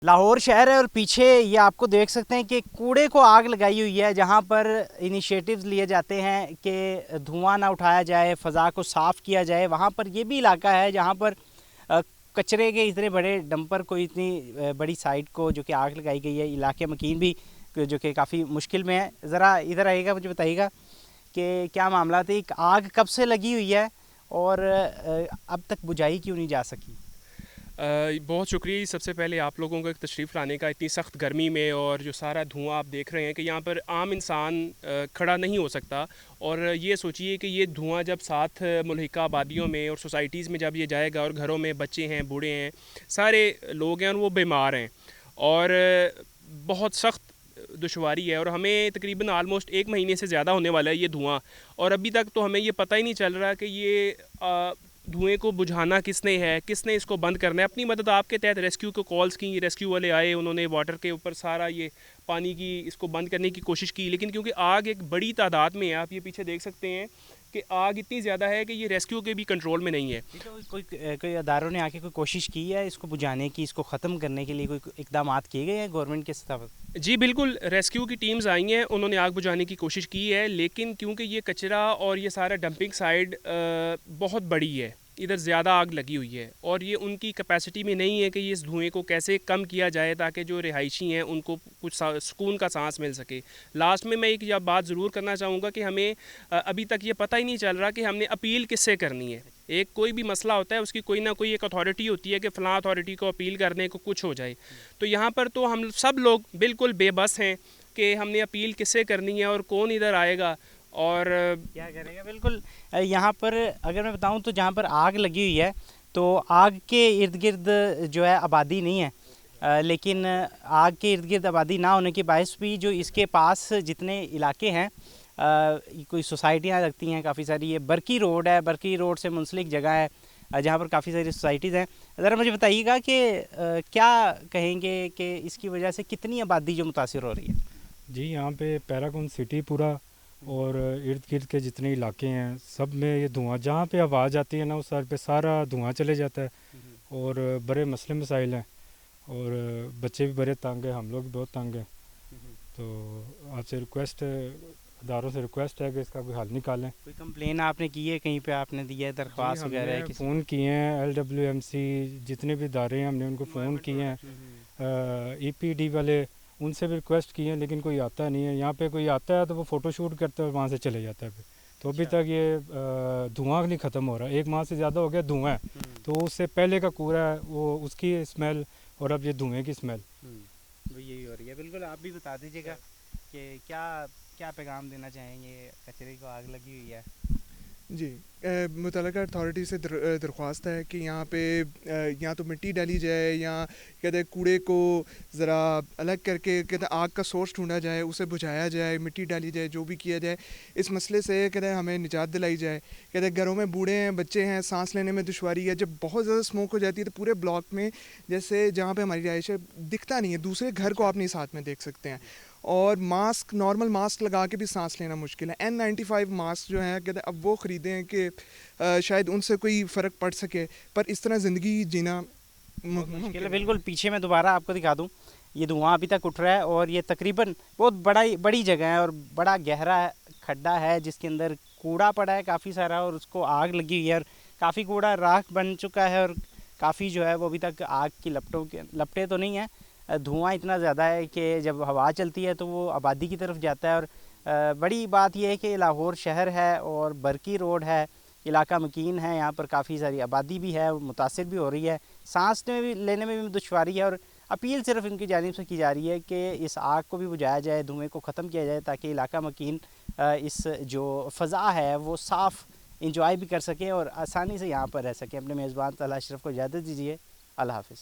لاہور شہر ہے اور پیچھے یہ آپ کو دیکھ سکتے ہیں کہ کوڑے کو آگ لگائی ہوئی ہے، جہاں پر انیشیٹوز لیے جاتے ہیں کہ دھواں نہ اٹھایا جائے، فضا کو صاف کیا جائے۔ وہاں پر یہ بھی علاقہ ہے جہاں پر کچرے کے اتنے بڑے ڈمپر کو، اتنی بڑی سائٹ کو جو کہ آگ لگائی گئی ہے، علاقے مکین بھی جو کہ کافی مشکل میں ہے۔ ذرا ادھر آئیے گا، مجھے بتائیے گا کہ کیا معاملات ہے، آگ کب سے لگی ہوئی ہے اور اب تک بجھائی کیوں نہیں جا سکی؟ بہت شکریہ سب سے پہلے آپ لوگوں کو تشریف لانے کا اتنی سخت گرمی میں، اور جو سارا دھواں آپ دیکھ رہے ہیں کہ یہاں پر عام انسان کھڑا نہیں ہو سکتا۔ اور یہ سوچئے کہ یہ دھواں جب ساتھ ملحقہ آبادیوں میں اور سوسائٹیز میں جب یہ جائے گا، اور گھروں میں بچے ہیں، بوڑھے ہیں، سارے لوگ ہیں اور وہ بیمار ہیں، اور بہت سخت دشواری ہے۔ اور ہمیں تقریباً آلموسٹ 1 مہینے سے زیادہ ہونے والا ہے یہ دھواں، اور ابھی تک تو ہمیں یہ پتہ ہی نہیں چل رہا کہ یہ دھوئیں کو بجھانا کس نے ہے، کس نے اس کو بند کرنا ہے۔ اپنی مدد آپ کے تحت ریسکیو کو کالز کی، ریسکیو والے آئے، انہوں نے واٹر کے اوپر سارا یہ پانی کی اس کو بند کرنے کی کوشش کی، لیکن کیونکہ آگ ایک بڑی تعداد میں ہے، آپ یہ پیچھے دیکھ سکتے ہیں کہ آگ اتنی زیادہ ہے کہ یہ ریسکیو کے بھی کنٹرول میں نہیں ہے۔ کوئی اداروں نے آ کے کوئی کوشش کی ہے اس کو بجھانے کی، اس کو ختم کرنے کے لیے کوئی اقدامات کیے گئے ہیں گورنمنٹ کے سطح پر؟ جی بالکل، ریسکیو کی ٹیمز آئی ہیں، انہوں نے آگ بجھانے کی کوشش کی ہے، لیکن کیونکہ یہ کچرا اور یہ سارا ڈمپنگ سائٹ بہت بڑی ہے، ادھر زیادہ آگ لگی ہوئی ہے، اور یہ ان کی کیپیسٹی میں نہیں ہے کہ یہ اس دھوئیں کو کیسے کم کیا جائے تاکہ جو رہائشی ہیں ان کو کچھ سکون کا سانس مل سکے۔ لاسٹ میں ایک بات ضرور کرنا چاہوں گا کہ ہمیں ابھی تک یہ پتہ ہی نہیں چل رہا کہ ہم نے اپیل کس سے کرنی ہے۔ ایک کوئی بھی مسئلہ ہوتا ہے، اس کی کوئی نہ کوئی ایک اتھارٹی ہوتی ہے کہ فلاں اتھارٹی کو اپیل کرنے کو کچھ ہو جائے، تو یہاں پر تو ہم سب لوگ بالکل بے بس ہیں کہ ہم نے اپیل کس سے کرنی ہے اور کون ادھر آئے گا اور کیا کرے گا۔ بالکل، یہاں پر اگر میں بتاؤں تو جہاں پر آگ لگی ہوئی ہے تو آگ کے ارد گرد جو ہے آبادی نہیں ہے، لیکن آگ کے ارد گرد آبادی نہ ہونے کے باعث بھی جو اس کے پاس جتنے علاقے ہیں، کوئی سوسائٹیاں لگتی ہیں کافی ساری۔ یہ برکی روڈ ہے، برکی روڈ سے منسلک جگہ ہے جہاں پر کافی ساری سوسائٹیز ہیں۔ ذرا مجھے بتائیے گا کہ کیا کہیں گے کہ اس کی وجہ سے کتنی آبادی جو متاثر ہو رہی ہے؟ جی، یہاں پہ پیراگون سٹی پورا اور ارد گرد کے جتنے علاقے ہیں سب میں یہ دھواں، جہاں پہ آواز آتی ہے نا اس سائڈ پہ سارا دھواں چلے جاتا ہے، اور بڑے مسئلے مسائل ہیں، اور بچے بھی بڑے تنگ ہیں، ہم لوگ بھی بہت تنگ ہیں۔ تو آپ سے ریکویسٹ، اداروں سے ریکویسٹ ہے کہ اس کا کوئی حل نکالیں۔ کوئی کمپلین آپ نے کی ہے کہیں پہ، آپ نے دی ہے جی، درخواست ہم وغیرہ ہے نے کسی؟ فون کیے ہیں، LWMC جتنے بھی ادارے ہیں ہم نے ان کو فون کیے ہیں، EPD والے، ان سے بھی ریکویسٹ کی ہیں، لیکن کوئی آتا نہیں ہے۔ یہاں پہ کوئی آتا ہے تو وہ فوٹو شوٹ کرتا ہے اور وہاں سے چلے جاتا ہے۔ تو ابھی تک یہ دھواں نہیں ختم ہو رہا، 1 ماہ سے زیادہ ہو گیا دھواں ہے، تو اس سے پہلے کا کوڑا ہے وہ اس کی اسمیل، اور اب یہ دھوئیں کی اسمیل وہ یہی ہو رہی ہے۔ بالکل، آپ بھی بتا دیجیے گا کہ کیا پیغام دینا چاہیں گے، کچرے کو آگ لگی ہوئی ہے۔ جی، متعلقہ اتھارٹی سے درخواست ہے کہ یہاں پہ یا تو مٹی ڈالی جائے، یا کہتے ہیں کوڑے کو ذرا الگ کر کے کہتے ہیں آگ کا سورس ڈھونڈا جائے، اسے بجھایا جائے، مٹی ڈالی جائے، جو بھی کیا جائے اس مسئلے سے کہتے ہیں ہمیں نجات دلائی جائے۔ کہتے ہیں گھروں میں بوڑھے ہیں، بچے ہیں، سانس لینے میں دشواری ہے۔ جب بہت زیادہ اسموک ہو جاتی ہے تو پورے بلاک میں، جیسے جہاں پہ ہماری رہائش ہے، دکھتا نہیں ہے، دوسرے گھر کو آپ نہیں ساتھ میں دیکھ سکتے ہیں، اور ماسک، نارمل ماسک لگا کے بھی سانس لینا مشکل ہے۔ N95 ماسک جو ہیں کہتے ہیں اب وہ خریدے ہیں کہ شاید ان سے کوئی فرق پڑ سکے، پر اس طرح زندگی جینا مشکل ہے۔ بالکل، پیچھے میں دوبارہ آپ کو دکھا دوں، یہ دھواں ابھی تک اٹھ رہا ہے، اور یہ تقریباً بہت بڑی جگہ ہے اور بڑا گہرا کھڈا ہے جس کے اندر کوڑا پڑا ہے کافی سارا، اور اس کو آگ لگی ہوئی ہے، اور کافی کوڑا راکھ بن چکا ہے، اور کافی جو ہے وہ ابھی تک آگ کی لپٹیں تو نہیں ہیں۔ دھواں اتنا زیادہ ہے کہ جب ہوا چلتی ہے تو وہ آبادی کی طرف جاتا ہے، اور بڑی بات یہ ہے کہ لاہور شہر ہے اور برکی روڈ ہے، علاقہ مکین ہے، یہاں پر کافی ساری آبادی بھی ہے، متاثر بھی ہو رہی ہے، سانس لینے میں بھی دشواری ہے، اور اپیل صرف ان کی جانب سے کی جا رہی ہے کہ اس آگ کو بھی بجھایا جائے، دھوئیں کو ختم کیا جائے، تاکہ علاقہ مکین اس جو فضا ہے وہ صاف انجوائے بھی کر سکے اور آسانی سے یہاں پر رہ سکے۔ اپنے میزبان طلحہ اشرف کو اجازت دیجیے، اللہ حافظ۔